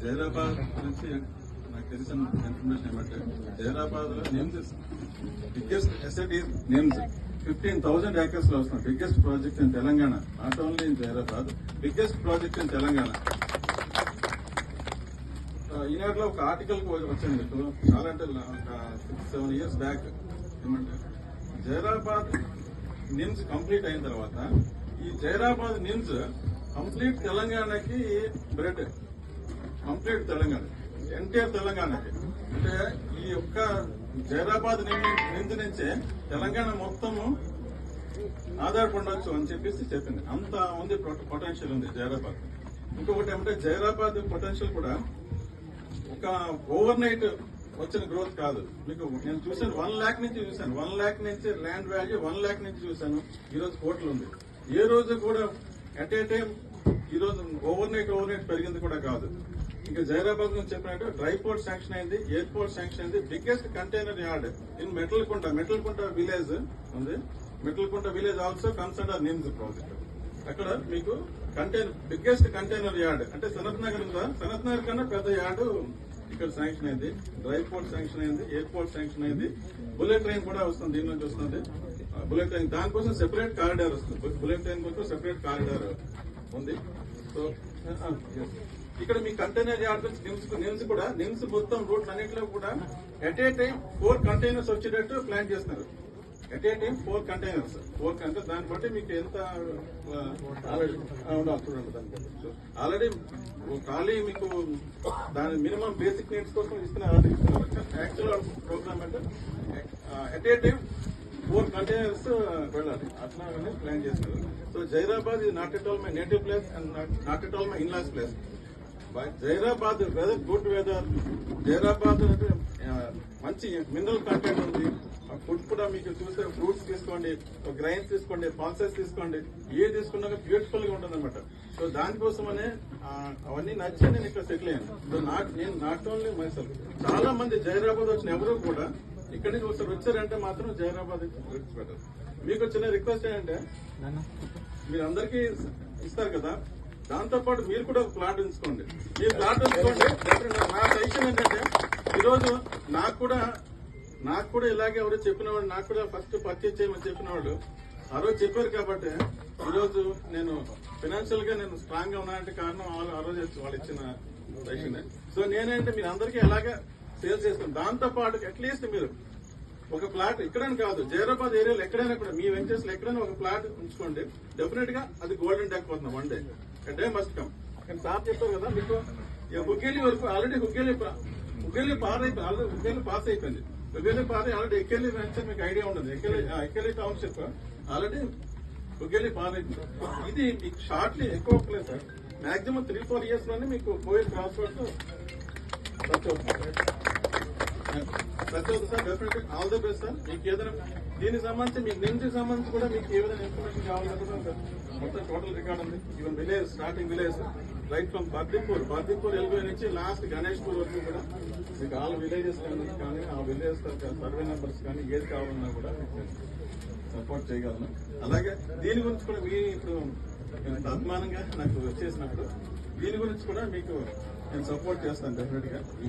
జైరాబాద్ గురించి నాకు తెలిసిన ఇన్ఫర్మేషన్ ఏమంటే జైరాబాద్ లో names biggest asset is names 15,000 acres లో వస్తున్నాం. Biggest project in Telangana, not only in Zaheerabad, biggest project in Telangana. ఈనాడులో ఒక ఆర్టికల్ వచ్చింది మీకు చాలా అంటే 6-7 years బ్యాక్. ఏమంటే జైరాబాద్ నిమ్స్ కంప్లీట్ అయిన తర్వాత ఈ జైరాబాద్ నిమ్స్ కంప్లీట్ తెలంగాణకి బ్రెడ్, కంప్లీట్ తెలంగాణ, ఎన్టీఆర్ తెలంగాణకి. అంటే ఈ యొక్క జైరాబాద్ నిమ్స్ నుంచే తెలంగాణ మొత్తము ఆధారపడవచ్చు అని చెప్పేసి చెప్పింది. అంత ఉంది పొటెన్షియల్ ఉంది జైరాబాద్. ఇంకొకటి ఏమంటే జైరాబాద్ పొటెన్షియల్ కూడా ఒక ఓవర్ నైట్ వచ్చిన గ్రోత్ కాదు. మీకు నేను చూసాను 1 lakh నుంచి చూశాను, 1 lakh నుంచి ల్యాండ్ వాల్యూ 1 lakh నుంచి చూశాను. ఈ రోజు కోట్లు ఉంది. ఏ రోజు కూడా అట్ ఏ టైం ఈ రోజు ఓవర్ నైట్ పెరిగింది కూడా కాదు. ఇంకా జైరాబాద్ గురించి చెప్పినట్టు డ్రై పోర్ట్ శాంక్షన్ అయింది, ఎయిర్పోర్ట్ శాంక్షన్ అయింది. Biggest container yard in Metalkunta village ఉంది. Metalkunta village also comes under NIMZ project. అక్కడ మీకు బిగ్గెస్ట్ కంటైనర్ యార్డ్ అంటే సనత్ నగర్ ఉందా, సనత్ నగర్ కన్నా పెద్ద యార్డు ఇక్కడ శాంక్షన్ అయింది. డ్రై పోర్ట్ శాంక్షన్ అయింది, ఎయిర్పోర్ట్ శాంక్షన్ అయింది. బుల్లెట్ ట్రైన్ కూడా వస్తుంది, దీని నుంచి వస్తుంది బుల్లెట్ ట్రైన్. దానికోసం సెపరేట్ కారిడార్ వస్తుంది. బుల్లెట్ ట్రైన్ కోసం సెపరేట్ కారిడార్ ఉంది. సో ఇక్కడ మీ కంటైనర్ యార్డ్ నిమ్స్ కూడా నిమ్స్ మొత్తం రోడ్లు అన్నింటిలో కూడా ఎట్ ఏ టైం 4 కంటైనర్స్ వచ్చేటట్టు ప్లాన్ చేస్తున్నారు. At a time 4 containers. 4 అంటే దాన్ని బట్టి మీకు ఎంత ఆల్రెడీ చూడండి. దాన్ని బట్టి ఆల్రెడీ ఖాళీ మీకు దాని మినిమం బేసిక్ నీడ్స్ కోసం ఇస్తున్నారు. యాక్చువల్ ప్రోగ్రామ్ అంటే ఎట్ ఏ టైం 4 కంటైనర్స్ వెళ్ళాలి, అట్లానే ప్లాన్ చేస్తున్నారు. సో జైరాబాద్ ఇది not at all my native place and not at all my in-laws place. Zaheerabad weather good weather. Zaheerabad అంటే మంచి మినరల్ కంటెంట్ ఉంది. ఫుడ్ కూడా మీకు చూస్తే ఫ్రూట్స్ తీసుకోండి, గ్రైన్స్ తీసుకోండి, పల్సెస్ తీసుకోండి, ఏ తీసుకున్నా బ్యూటిఫుల్ గా ఉంటుంది అనమాట. సో దానికోసమనే అవన్నీ నచ్చి నేను ఇక్కడ సెటిల్ అయ్యాను. సో నేను నాట్ ఓన్లీ మైసెల్ఫ్, చాలా మంది జైరాబాద్ వచ్చిన ఎవరు కూడా ఇక్కడి నుంచి ఒకసారి వచ్చారంటే మాత్రం జైరాబాద్ పెట్టారు. మీకు చిన్న రిక్వెస్ట్ ఏంటంటే మీరు అందరికీ ఇస్తారు కదా, దాంతో పాటు మీరు కూడా ఒక ప్లాట్ ఉంచుకోండి. మీరు ప్లాట్ ఉంచుకోండి. నా సజెషన్ ఏంటంటే ఈరోజు నాకు కూడా ఇలాగే ఎవరు చెప్పిన వాళ్ళు, నాకు కూడా ఫస్ట్ పర్చేజ్ చేయమని చెప్పిన వాళ్ళు ఆ రోజు చెప్పారు. కాబట్టి ఈరోజు నేను ఫైనాన్షియల్ గా నేను స్ట్రాంగ్ గా ఉన్నానంటే కారణం ఆ రోజు వాళ్ళు ఇచ్చిన సజెషన్. సో నేనంటే మీరు అందరికీ ఎలాగా సేల్ చేస్తాను. దాంతో పాటు అట్లీస్ట్ మీరు ఒక ప్లాట్ ఇక్కడని కాదు, జైరాబాద్ ఏరియాలో ఎక్కడైనా కూడా మీ వెంచర్స్ లో ఎక్కడైనా ఒక ప్లాట్ ఉంచుకోండి. డెఫినెట్ గా అది గోల్డెన్ డెక్ పోతుంది. One day must come. కానీ సార్ చెప్పారు కదా మీకు హుగ్గేలి వరకు ఆల్రెడీ హుగ్గేలి పాస్ అయిపోయింది. హుగ్గేలి పాస్ ఆల్రెడీ ఎక్కెళ్ళి వెంచర్ మీకు ఐడియా ఉండదు. ఎక్కెళ్ళి టౌన్షిప్ ఆల్రెడీ హుగ్గేలి పాస్ అయిపోయింది. ఇది మీకు షార్ట్లీ ఎక్కువ ప్లేస్ సార్. మాక్సిమం 3-4 years లోనే మీకు కోవిడ్ క్రాస్ రోడ్స్ టచ్ అవుతుంది sir. Definitely all the best sir. మీకు ఏదైనా దీనికి సంబంధించి మీకు నిమ్స్కి సంబంధించి కూడా మీకు ఏదైనా ఇన్ఫర్మేషన్ కావాలంటే మొత్తం టోటల్ రికార్డ్ ఉంది. Even village, starting village right from Bardipur LB నుంచి లాస్ట్ గణేష్పూర్ వరకు కూడా మీకు ఆల్ విలేజెస్ కానీ ఆ విలేజ్ సర్వే నెంబర్స్ కానీ ఏది కావాలన్నా కూడా మీకు సపోర్ట్ చేయగలను. అలాగే దీని గురించి కూడా మీ ఇప్పుడు అభిమానంగా నాకు వచ్చేసినప్పుడు దీని గురించి కూడా మీకు నేను సపోర్ట్ చేస్తాను డెఫినెట్ గా. ఈ